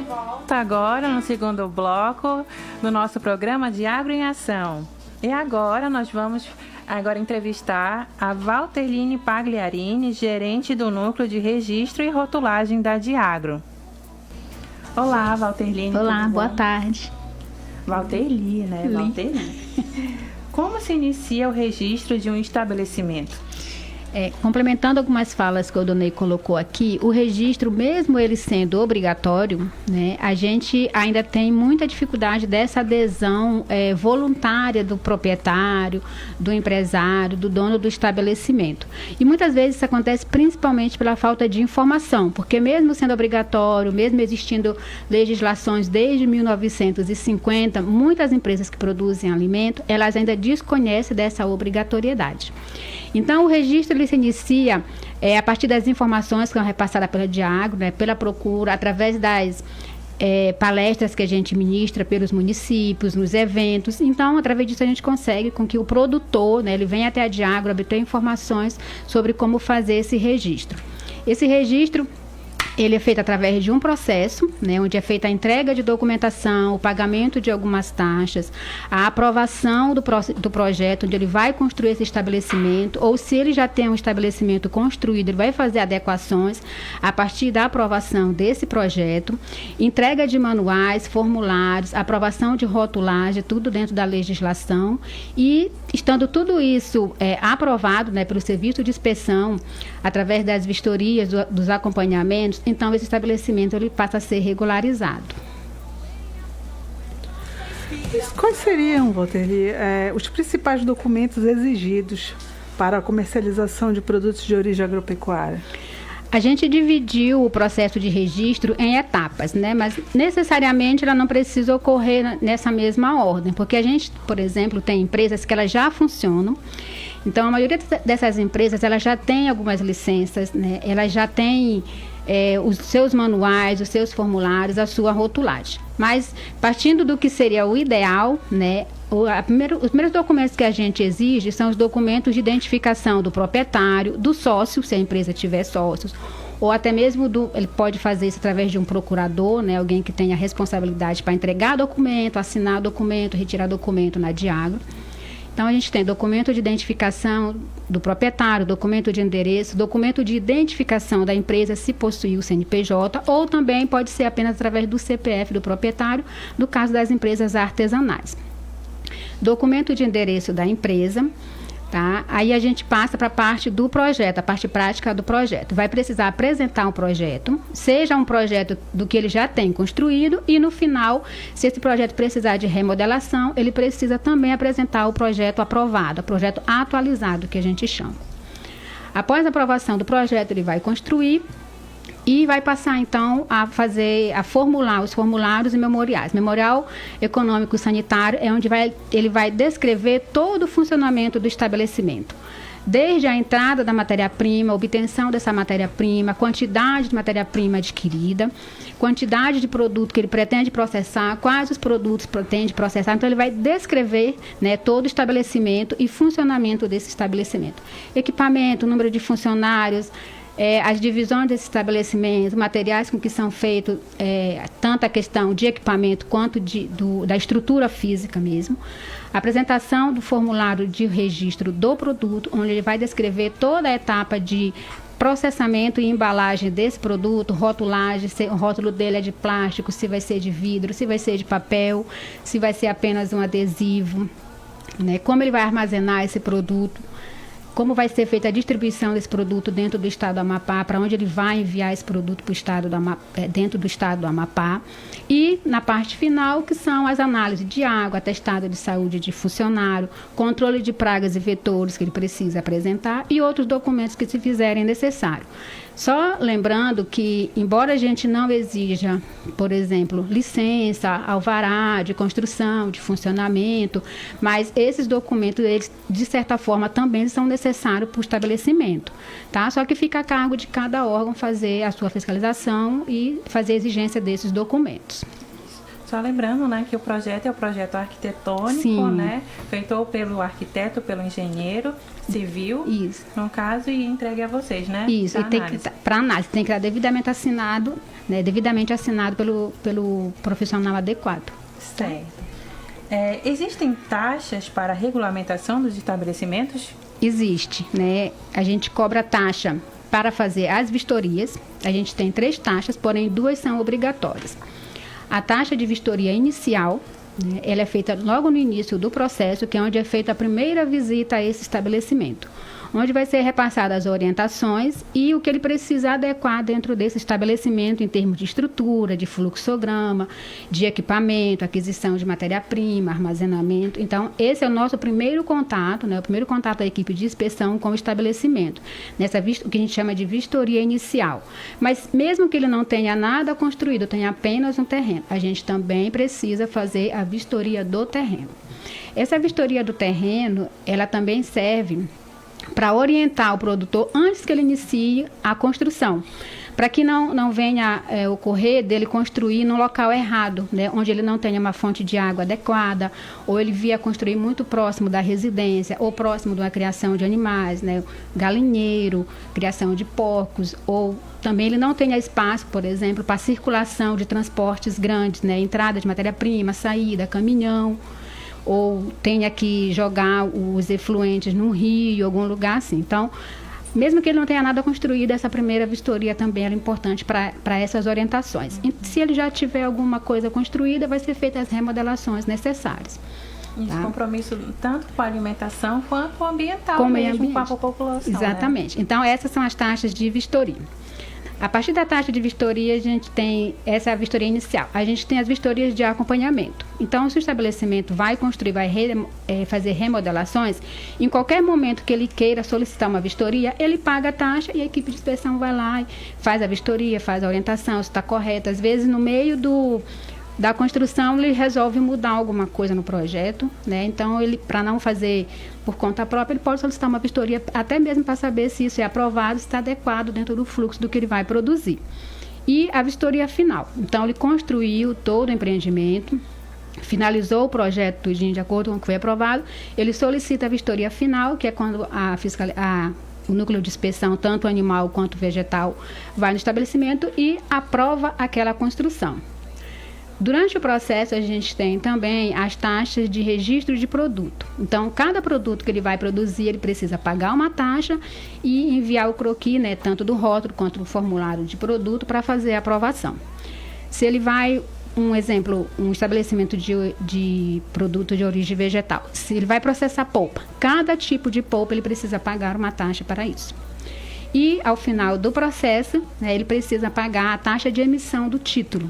Volta agora no segundo bloco do nosso programa Diagro em Ação. E agora nós vamos entrevistar a Valterline Pagliarini, gerente do Núcleo de Registro e Rotulagem da Diagro. Olá, Valterline. Olá, boa tarde. Valterli, né? Valterli. Como se inicia o registro de um estabelecimento? Complementando algumas falas que o Donei colocou aqui, o registro, mesmo ele sendo obrigatório, né, a gente ainda tem muita dificuldade dessa adesão voluntária do proprietário, do empresário, do dono do estabelecimento. E muitas vezes isso acontece principalmente pela falta de informação, porque mesmo sendo obrigatório, mesmo existindo legislações desde 1950, muitas empresas que produzem alimento, elas ainda desconhecem dessa obrigatoriedade. Então, o registro ele se inicia a partir das informações que são repassadas pela Diagro, né, pela procura, através das palestras que a gente ministra pelos municípios, nos eventos. Então, através disso, a gente consegue com que o produtor, né, ele venha até a Diagro obter informações sobre como fazer esse registro. Esse registro ele é feito através de um processo, né, onde é feita a entrega de documentação, o pagamento de algumas taxas, a aprovação do projeto, onde ele vai construir esse estabelecimento, ou se ele já tem um estabelecimento construído, ele vai fazer adequações a partir da aprovação desse projeto, entrega de manuais, formulários, aprovação de rotulagem, tudo dentro da legislação, e estando tudo isso aprovado, né, pelo serviço de inspeção, através das vistorias, dos acompanhamentos, então esse estabelecimento ele passa a ser regularizado. Quais seriam, Valterli, os principais documentos exigidos para a comercialização de produtos de origem agropecuária? A gente dividiu o processo de registro em etapas, né? Mas necessariamente ela não precisa ocorrer nessa mesma ordem, porque a gente, por exemplo, tem empresas que elas já funcionam. Então, a maioria dessas empresas, elas já tem algumas licenças, né? Elas já têm os seus manuais, os seus formulários, a sua rotulagem. Mas, partindo do que seria o ideal, né? Os primeiros documentos que a gente exige são os documentos de identificação do proprietário, do sócio, se a empresa tiver sócios, ou até mesmo ele pode fazer isso através de um procurador, né? Alguém que tenha responsabilidade para entregar documento, assinar documento, retirar documento na Diagro. Então, a gente tem documento de identificação do proprietário, documento de endereço, documento de identificação da empresa, se possuir o CNPJ, ou também pode ser apenas através do CPF do proprietário, no caso das empresas artesanais. Documento de endereço da empresa. Tá? Aí a gente passa para a parte do projeto, a parte prática do projeto. Vai precisar apresentar um projeto, seja um projeto do que ele já tem construído, e no final, se esse projeto precisar de remodelação, ele precisa também apresentar o projeto aprovado, o projeto atualizado, que a gente chama. Após a aprovação do projeto, ele vai construir e vai passar, então, a formular os formulários e memoriais. Memorial econômico sanitário é onde ele vai descrever todo o funcionamento do estabelecimento. Desde a entrada da matéria-prima, obtenção dessa matéria-prima, quantidade de matéria-prima adquirida, quantidade de produto que ele pretende processar, quais os produtos pretende processar. Então, ele vai descrever, né, todo o estabelecimento e funcionamento desse estabelecimento. Equipamento, número de funcionários, as divisões desse estabelecimento, materiais com que são feitos, tanto a questão de equipamento quanto da estrutura física mesmo. A apresentação do formulário de registro do produto, onde ele vai descrever toda a etapa de processamento e embalagem desse produto, rotulagem, se o rótulo dele é de plástico, se vai ser de vidro, se vai ser de papel, se vai ser apenas um adesivo, né? Como ele vai armazenar esse produto, como vai ser feita a distribuição desse produto dentro do estado do Amapá, para onde ele vai enviar esse produto para o estado do Amapá, dentro do estado do Amapá. E na parte final, que são as análises de água, atestado de saúde de funcionário, controle de pragas e vetores que ele precisa apresentar e outros documentos que se fizerem necessário. Só lembrando que, embora a gente não exija, por exemplo, licença, alvará de construção, de funcionamento, mas esses documentos, eles, de certa forma, também são necessários para o estabelecimento, tá? Só que fica a cargo de cada órgão fazer a sua fiscalização e fazer a exigência desses documentos. Só lembrando, né, que o projeto é o projeto arquitetônico, sim, né, feito pelo arquiteto, pelo engenheiro civil, isso, no caso, e entregue a vocês, né? Isso, para análise, tem que estar devidamente assinado, né, pelo profissional adequado. Certo. Existem taxas para a regulamentação dos estabelecimentos? Existe, né? A gente cobra taxa para fazer as vistorias. A gente tem 3 taxas, porém 2 são obrigatórias. A taxa de vistoria inicial, né, ela é feita logo no início do processo, que é onde é feita a primeira visita a esse estabelecimento, onde vai ser repassadas as orientações e o que ele precisa adequar dentro desse estabelecimento em termos de estrutura, de fluxograma, de equipamento, aquisição de matéria-prima, armazenamento. Então, esse é o nosso primeiro contato, né, o primeiro contato da equipe de inspeção com o estabelecimento, o que a gente chama de vistoria inicial. Mas mesmo que ele não tenha nada construído, tenha apenas um terreno, a gente também precisa fazer a vistoria do terreno. Essa vistoria do terreno, ela também serve para orientar o produtor antes que ele inicie a construção, para que não venha ocorrer dele construir no local errado, né, onde ele não tenha uma fonte de água adequada, ou ele via construir muito próximo da residência, ou próximo de uma criação de animais, né, galinheiro, criação de porcos, ou também ele não tenha espaço, por exemplo, para circulação de transportes grandes, né, entrada de matéria-prima, saída, caminhão, ou tenha que jogar os efluentes num rio, algum lugar assim. Então, mesmo que ele não tenha nada construído, essa primeira vistoria também era importante para essas orientações. E se ele já tiver alguma coisa construída, vai ser feitas as remodelações necessárias. Isso, tá? Compromisso tanto com a alimentação quanto ambiental, mesmo com a população. Exatamente. Né? Então, essas são as taxas de vistoria. A partir da taxa de vistoria, a gente tem essa vistoria inicial. A gente tem as vistorias de acompanhamento. Então, se o estabelecimento vai construir, vai fazer remodelações, em qualquer momento que ele queira solicitar uma vistoria, ele paga a taxa e a equipe de inspeção vai lá e faz a vistoria, faz a orientação, se está correto. Às vezes, no meio da construção, ele resolve mudar alguma coisa no projeto, né? Então, ele, para não fazer por conta própria, ele pode solicitar uma vistoria, até mesmo para saber se isso é aprovado, se está adequado dentro do fluxo do que ele vai produzir. E a vistoria final. Então, ele construiu todo o empreendimento, finalizou o projeto tudinho de acordo com o que foi aprovado, ele solicita a vistoria final, que é quando o núcleo de inspeção, tanto animal quanto vegetal, vai no estabelecimento e aprova aquela construção. Durante o processo, a gente tem também as taxas de registro de produto. Então, cada produto que ele vai produzir, ele precisa pagar uma taxa e enviar o croquis, né, tanto do rótulo quanto do formulário de produto, para fazer a aprovação. Se ele vai, um exemplo, um estabelecimento de produto de origem vegetal, se ele vai processar polpa, cada tipo de polpa ele precisa pagar uma taxa para isso. E, ao final do processo, né, ele precisa pagar a taxa de emissão do título.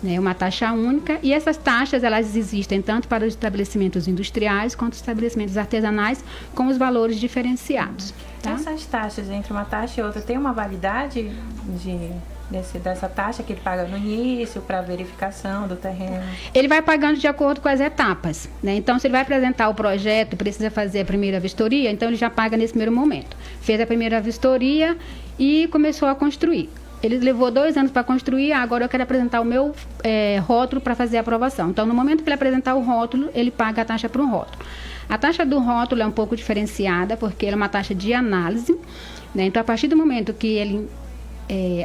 Uma taxa única, e essas taxas elas existem tanto para os estabelecimentos industriais quanto os estabelecimentos artesanais com os valores diferenciados. Tá? Essas taxas entre uma taxa e outra tem uma validade dessa taxa que ele paga no início para verificação do terreno? Ele vai pagando de acordo com as etapas, né? Então, se ele vai apresentar o projeto, precisa fazer a primeira vistoria, então ele já paga nesse primeiro momento. Fez a primeira vistoria e começou a construir. Ele levou 2 anos para construir, agora eu quero apresentar o meu rótulo para fazer a aprovação. Então, no momento que ele apresentar o rótulo, ele paga a taxa para o rótulo. A taxa do rótulo é um pouco diferenciada, porque ela é uma taxa de análise, né? Então, a partir do momento que ele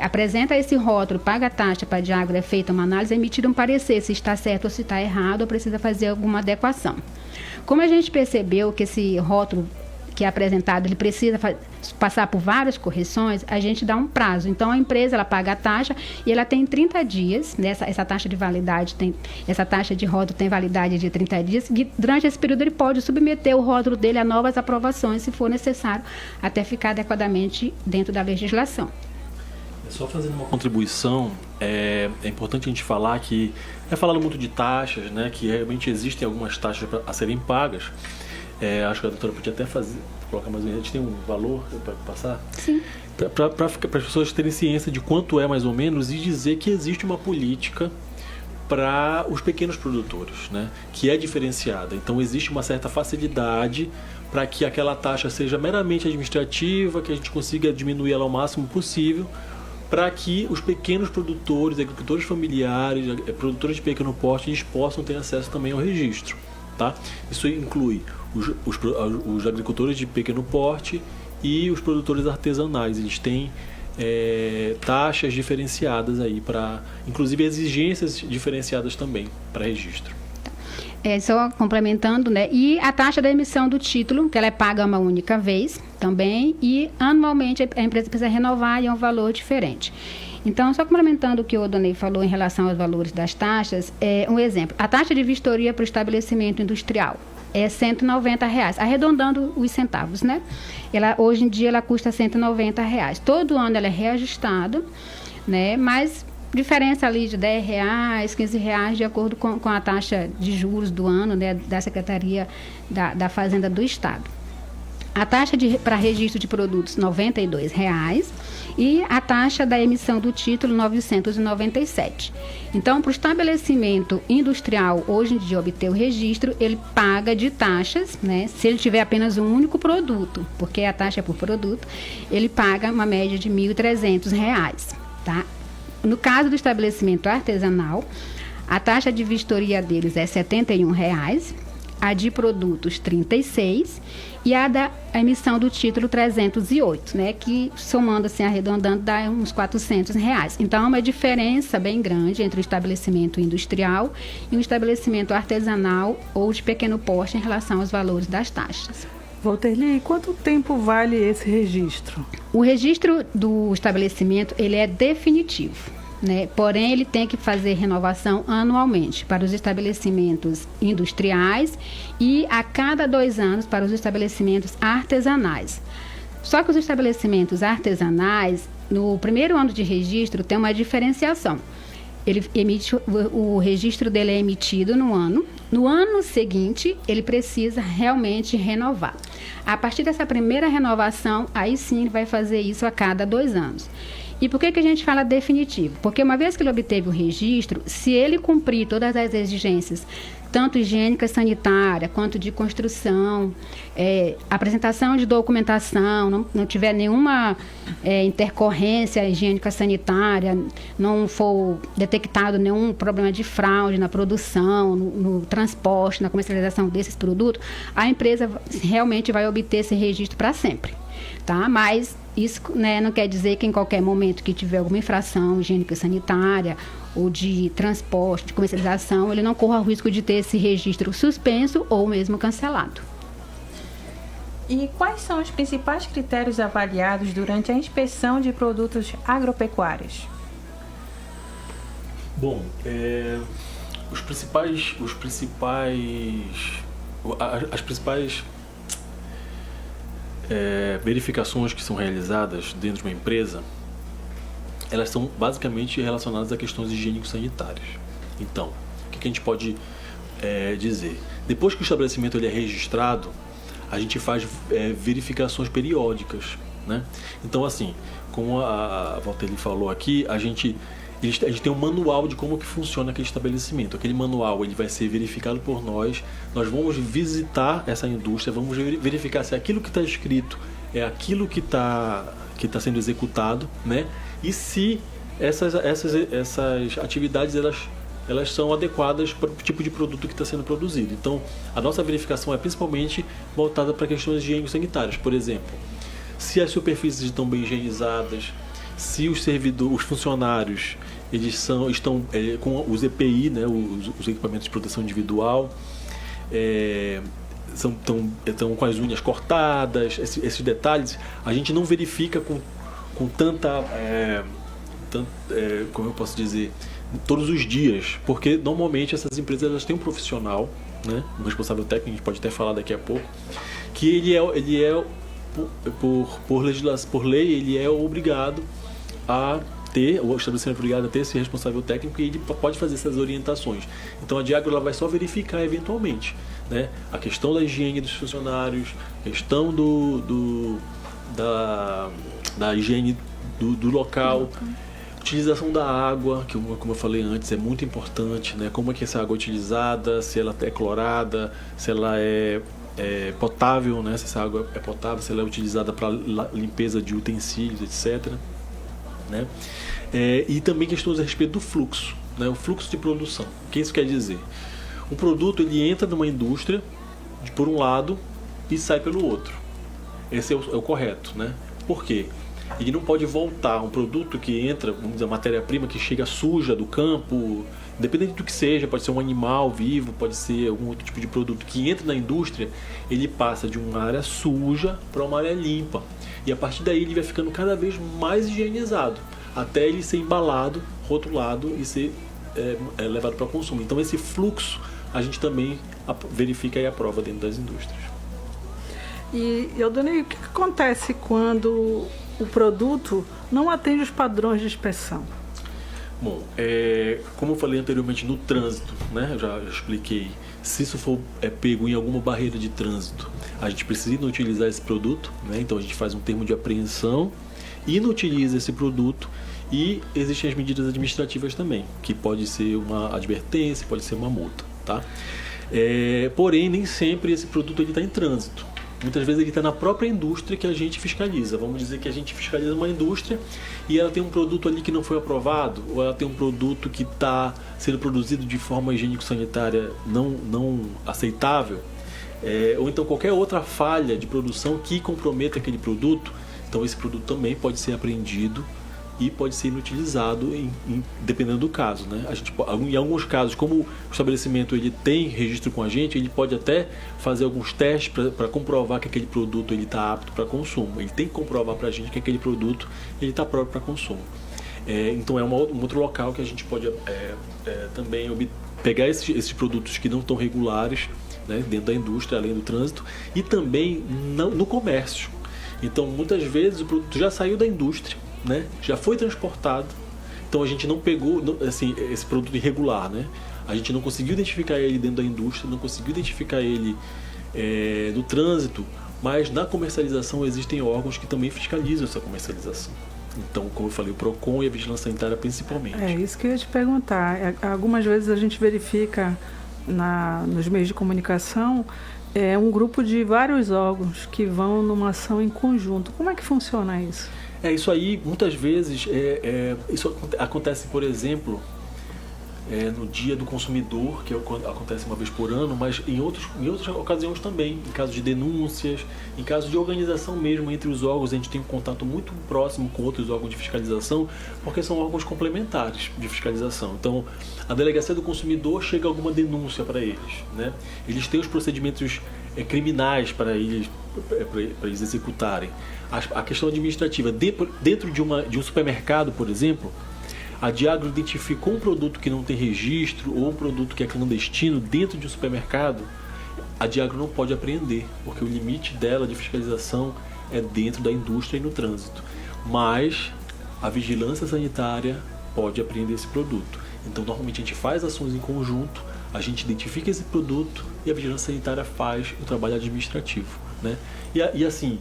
apresenta esse rótulo, paga a taxa para a Diagro, é feita uma análise, é emitido um parecer se está certo ou se está errado, ou precisa fazer alguma adequação. Como a gente percebeu que esse rótulo que é apresentado, ele precisa passar por várias correções, a gente dá um prazo. Então, a empresa, ela paga a taxa e ela tem 30 dias, né? Essa taxa de validade, essa taxa de rótulo tem validade de 30 dias, e durante esse período ele pode submeter o rótulo dele a novas aprovações, se for necessário, até ficar adequadamente dentro da legislação. Só fazendo uma contribuição, é importante a gente falar que, falando muito de taxas, né, que realmente existem algumas taxas a serem pagas. Acho que a doutora podia até colocar mais ou menos, a gente tem um valor para passar? Sim. Para as pessoas terem ciência de quanto é mais ou menos e dizer que existe uma política para os pequenos produtores, né, que é diferenciada. Então, existe uma certa facilidade para que aquela taxa seja meramente administrativa, que a gente consiga diminuir ela ao máximo possível, para que os pequenos produtores, agricultores familiares, produtores de pequeno porte, eles possam ter acesso também ao registro. Tá? Isso inclui os agricultores de pequeno porte e os produtores artesanais. Eles têm taxas diferenciadas aí, inclusive exigências diferenciadas também para registro. Só complementando, né? E a taxa da emissão do título, que ela é paga uma única vez também, e anualmente a empresa precisa renovar e é um valor diferente. Então, só complementando o que o Odonei falou em relação aos valores das taxas, um exemplo, a taxa de vistoria para o estabelecimento industrial é R$190, arredondando os centavos, né? Hoje em dia ela custa R$190. Todo ano ela é reajustada, né? Mas diferença ali de R$10, R$15, de acordo com a taxa de juros do ano, né, da Secretaria da Fazenda do Estado. A taxa para registro de produtos, R$92, e a taxa da emissão do título, R$997. Então, para o estabelecimento industrial, hoje em dia, obter o registro, ele paga de taxas, né? Se ele tiver apenas um único produto, porque a taxa é por produto, ele paga uma média de R$1.300, tá? No caso do estabelecimento artesanal, a taxa de vistoria deles é R$71, a de produtos R$36 e a da emissão do título R$308, né? Que somando assim, arredondando, dá uns R$400. Então, é uma diferença bem grande entre o estabelecimento industrial e o estabelecimento artesanal ou de pequeno porte em relação aos valores das taxas. Walterli, quanto tempo vale esse registro? O registro do estabelecimento, ele é definitivo, né? Porém, ele tem que fazer renovação anualmente para os estabelecimentos industriais e a cada 2 anos para os estabelecimentos artesanais. Só que os estabelecimentos artesanais, no primeiro ano de registro, tem uma diferenciação. O registro dele é emitido no ano seguinte, ele precisa realmente renovar. A partir dessa primeira renovação, aí sim ele vai fazer isso a cada 2 anos. E por que a gente fala definitivo? Porque uma vez que ele obteve o registro, se ele cumprir todas as exigências, tanto higiênica sanitária, quanto de construção, apresentação de documentação, não tiver nenhuma intercorrência higiênica sanitária, não for detectado nenhum problema de fraude na produção, no transporte, na comercialização desses produtos, a empresa realmente vai obter esse registro para sempre. Tá? Mas isso, né, não quer dizer que em qualquer momento que tiver alguma infração higiênica sanitária ou de transporte, de comercialização, ele não corra o risco de ter esse registro suspenso ou mesmo cancelado. E quais são os principais critérios avaliados durante a inspeção de produtos agropecuários? Bom, as principais verificações que são realizadas dentro de uma empresa, elas são basicamente relacionadas a questões higiênico-sanitárias. Então, o que a gente pode dizer? Depois que o estabelecimento ele é registrado, a gente faz verificações periódicas, né? Então, assim, como a Valteri falou aqui, a gente tem um manual de como que funciona aquele estabelecimento. Aquele manual ele vai ser verificado por nós. Nós vamos visitar essa indústria, vamos verificar se aquilo que está escrito é aquilo que está sendo executado, né? E se essas atividades elas são adequadas para o tipo de produto que está sendo produzido. Então, a nossa verificação é principalmente voltada para questões higiênico-sanitárias. Por exemplo, se as superfícies estão bem higienizadas, se os funcionários estão com os EPI, né, os equipamentos de proteção individual, estão com as unhas cortadas, esses detalhes, a gente não verifica com tanta, como eu posso dizer, todos os dias, porque normalmente essas empresas elas têm um profissional, né, um responsável técnico, a gente pode até falar daqui a pouco, que ele é por lei, ele é obrigado a ter, o estabelecimento é obrigado a ter esse responsável técnico e ele pode fazer essas orientações. Então a Diagro ela vai só verificar eventualmente, né, a questão da higiene dos funcionários, a questão da higiene do local, utilização da água, que como eu falei antes, é muito importante, né, como é que essa água é utilizada, se ela é clorada, se ela é potável, né, se essa água é potável, se ela é utilizada para limpeza de utensílios, etc. Né? E também questões a respeito do fluxo, né? O fluxo de produção. O que isso quer dizer? Um produto ele entra numa indústria por um lado e sai pelo outro. Esse é o correto, né? Por quê? Ele não pode voltar. Um produto que entra, vamos dizer, matéria-prima que chega suja do campo, independente do que seja, pode ser um animal vivo, pode ser algum outro tipo de produto que entra na indústria, ele passa de uma área suja para uma área limpa. E a partir daí ele vai ficando cada vez mais higienizado, até ele ser embalado, rotulado e ser levado para consumo. Então esse fluxo a gente também verifica e aprova dentro das indústrias. E, Eudonei, o que acontece quando o produto não atende os padrões de inspeção? Bom, como eu falei anteriormente no trânsito, né, eu já expliquei, se isso for pego em alguma barreira de trânsito, a gente precisa inutilizar esse produto, né, então a gente faz um termo de apreensão, inutiliza esse produto e existem as medidas administrativas também, que pode ser uma advertência, pode ser uma multa, tá? Porém, nem sempre esse produto está em trânsito. Muitas vezes ele está na própria indústria que a gente fiscaliza. Vamos dizer que a gente fiscaliza uma indústria e ela tem um produto ali que não foi aprovado, ou ela tem um produto que está sendo produzido de forma higiênico-sanitária não aceitável, ou então qualquer outra falha de produção que comprometa aquele produto. Então esse produto também pode ser apreendido e pode ser inutilizado dependendo do caso, né? A gente, em alguns casos, como o estabelecimento ele tem registro com a gente, ele pode até fazer alguns testes para comprovar que aquele produto está apto para consumo. Ele tem que comprovar para a gente que aquele produto está próprio para consumo. Então é um outro local que a gente pode também pegar esses produtos que não estão regulares, né, dentro da indústria, além do trânsito, e também no comércio. Então muitas vezes o produto já saiu da indústria, né? Já foi transportado, então a gente não pegou assim, esse produto irregular, né? A gente não conseguiu identificar ele dentro da indústria, não conseguiu identificar ele no trânsito, mas na comercialização existem órgãos que também fiscalizam essa comercialização. Então, como eu falei, o PROCON e a Vigilância Sanitária principalmente. É isso que eu ia te perguntar. Algumas vezes a gente verifica nos meios de comunicação um grupo de vários órgãos que vão numa ação em conjunto. Como é que funciona isso? Isso aí, muitas vezes, isso acontece, por exemplo, no Dia do Consumidor, que acontece uma vez por ano, mas em outras ocasiões também, em caso de denúncias, em caso de organização mesmo entre os órgãos. A gente tem um contato muito próximo com outros órgãos de fiscalização, porque são órgãos complementares de fiscalização. Então, a Delegacia do Consumidor chega alguma denúncia para eles, né? Eles têm os procedimentos criminais para eles executarem. A questão administrativa, dentro de um supermercado, por exemplo, a Diagro identificou um produto que não tem registro ou um produto que é clandestino dentro de um supermercado, a Diagro não pode apreender, porque o limite dela de fiscalização é dentro da indústria e no trânsito. Mas a vigilância sanitária pode apreender esse produto. Então, normalmente a gente faz ações em conjunto, a gente identifica esse produto e a vigilância sanitária faz o trabalho administrativo, né? E assim,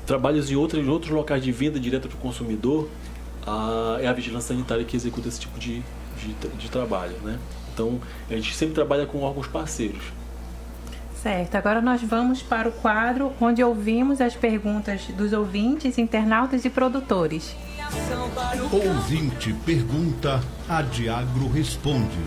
trabalhos em outros locais de venda direta para o consumidor, é a vigilância sanitária que executa esse tipo de trabalho, né? Então, a gente sempre trabalha com órgãos parceiros. Certo, agora nós vamos para o quadro onde ouvimos as perguntas dos ouvintes, internautas e produtores. Ouvinte pergunta, a Diagro responde.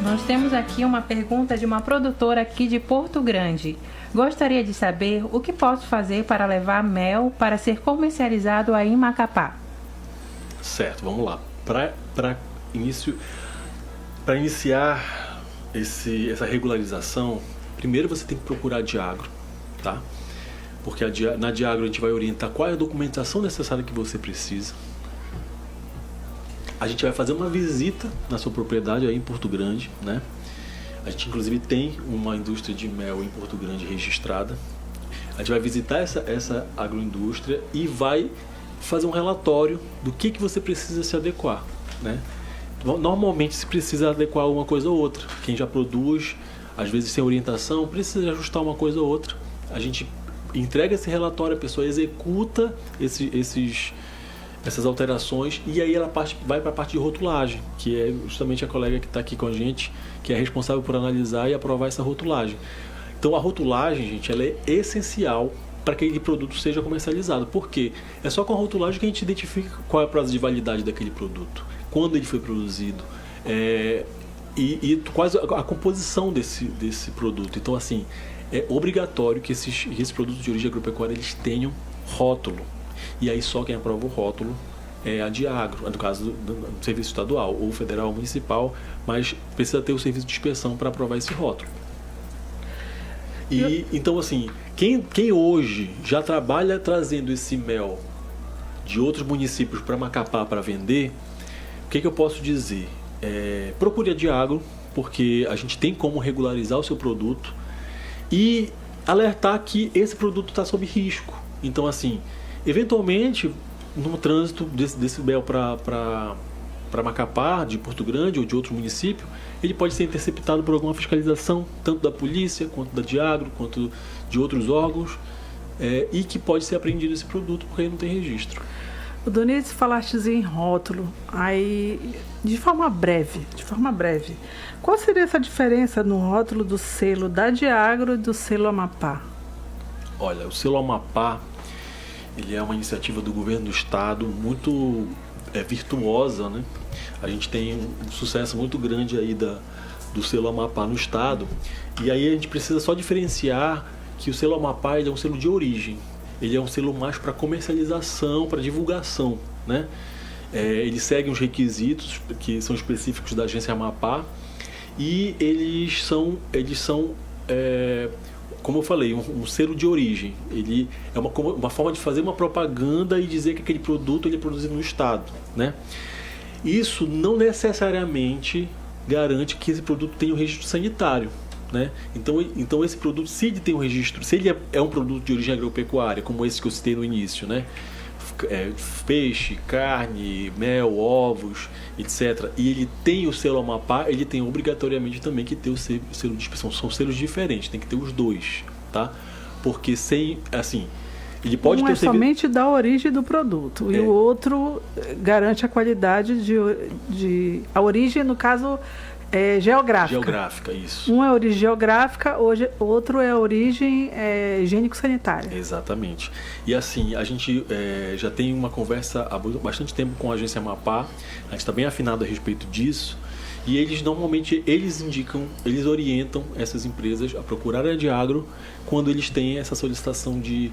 Nós temos aqui uma pergunta de uma produtora aqui de Porto Grande. Gostaria de saber o que posso fazer para levar mel para ser comercializado aí em Macapá. Certo, vamos lá. Para iniciar essa regularização, primeiro você tem que procurar a Diagro, tá? Porque na Diagro a gente vai orientar qual é a documentação necessária que você precisa. A gente vai fazer uma visita na sua propriedade aí em Porto Grande, né? A gente inclusive tem uma indústria de mel em Porto Grande registrada. A gente vai visitar essa agroindústria e vai fazer um relatório do que você precisa se adequar, né? Normalmente se precisa adequar uma coisa ou outra. Quem já produz, às vezes sem orientação, precisa ajustar uma coisa ou outra. A gente entrega esse relatório, a pessoa executa essas alterações e aí ela vai para a parte de rotulagem, que é justamente a colega que está aqui com a gente, que é responsável por analisar e aprovar essa rotulagem. Então a rotulagem, gente, ela é essencial para que aquele produto seja comercializado. Por quê? É só com a rotulagem que a gente identifica qual é a prazo de validade daquele produto, quando ele foi produzido, e quase a composição desse produto. Então, assim, é obrigatório que esses produtos de origem agropecuária eles tenham rótulo. E aí só quem aprova o rótulo é a Diagro, no caso do serviço estadual ou federal ou municipal, mas precisa ter o serviço de inspeção para aprovar esse rótulo. E então, assim, quem hoje já trabalha trazendo esse mel de outros municípios para Macapá para vender, o que eu posso dizer? Procure a Diagro, porque a gente tem como regularizar o seu produto e alertar que esse produto está sob risco. Então, assim, eventualmente, no trânsito desse mel para Macapá, de Porto Grande ou de outro município, ele pode ser interceptado por alguma fiscalização, tanto da polícia, quanto da Diagro, quanto de outros órgãos, e que pode ser apreendido esse produto porque ele não tem registro. O Doniz, falaste em rótulo, aí de forma breve, qual seria essa diferença no rótulo do selo da Diagro e do selo Amapá? Olha, o selo Amapá, ele é uma iniciativa do governo do estado muito virtuosa, né? A gente tem um sucesso muito grande aí do selo Amapá no estado, e aí a gente precisa só diferenciar que o selo Amapá ele é um selo de origem. Ele é um selo mais para comercialização, para divulgação, né? Ele segue os requisitos que são específicos da agência Amapá e eles são como eu falei, um selo de origem. Ele é uma forma de fazer uma propaganda e dizer que aquele produto ele é produzido no estado, né? Isso não necessariamente garante que esse produto tenha um registro sanitário, né? Então esse produto, se ele tem um registro, se ele é um produto de origem agropecuária, como esse que eu citei no início, né? Peixe, carne, mel, ovos, etc. E ele tem o selo Amapá, ele tem obrigatoriamente também que ter o selo de inspeção. São selos diferentes, tem que ter os dois, tá? Porque ele pode ter somente da origem do produto e o outro garante a qualidade a origem, no caso, Geográfica. Geográfica, isso. Um é origem geográfica, outro é origem higiênico-sanitária. Exatamente. E assim, a gente já tem uma conversa há bastante tempo com a Agência Amapá, a gente está bem afinado a respeito disso, e eles normalmente, eles orientam essas empresas a procurar a área de agro quando eles têm essa solicitação do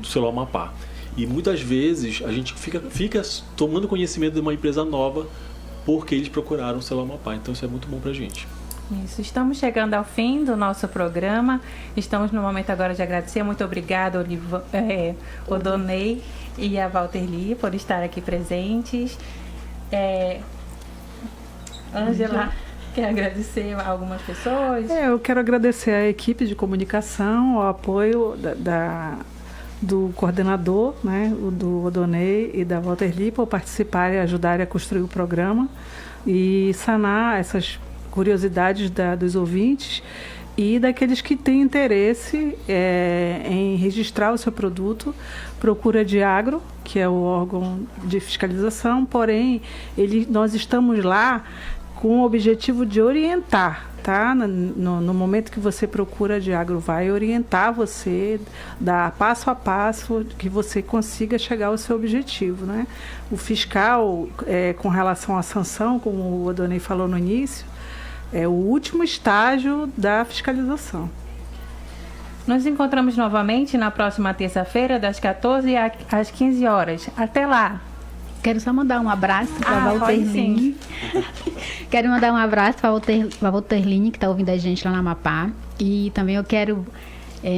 selo Amapá. E muitas vezes a gente fica tomando conhecimento de uma empresa nova porque eles procuraram o selo Amapá. Então isso é muito bom pra gente. Isso, estamos chegando ao fim do nosso programa. Estamos no momento agora de agradecer. Muito obrigada, Odonei e a Walterli, por estar aqui presentes. Ângela, quer agradecer a algumas pessoas? Eu quero agradecer à equipe de comunicação, ao apoio do coordenador, né, do Odonei e da Walterli, por participarem e ajudarem a construir o programa e sanar essas curiosidades dos ouvintes e daqueles que têm interesse em registrar o seu produto. Procura de Agro, que é o órgão de fiscalização, porém nós estamos lá com o objetivo de orientar, tá? No momento que você procura de Agro, vai orientar você, dar passo a passo, que você consiga chegar ao seu objetivo, né? O fiscal, com relação à sanção, como o Odonei falou no início, é o último estágio da fiscalização. Nos encontramos novamente na próxima terça-feira, das 14 às 15 horas. Até lá! Quero só mandar um abraço para a Walterline. Quero mandar um abraço para a Walterline, que está ouvindo a gente lá na Amapá. E também eu quero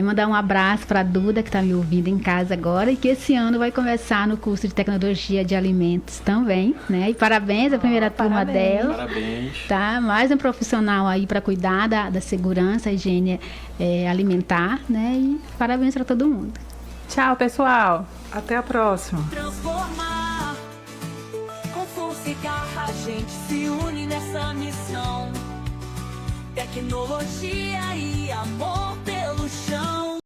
mandar um abraço para a Duda, que está me ouvindo em casa agora, e que esse ano vai começar no curso de Tecnologia de Alimentos também, né? E parabéns à primeira turma dela. Parabéns. Tá? Mais um profissional aí para cuidar da segurança, higiene alimentar, né? E parabéns para todo mundo. Tchau, pessoal. Até a próxima. Transformar com força e garra, a gente se une nessa missão. Tecnologia e amor.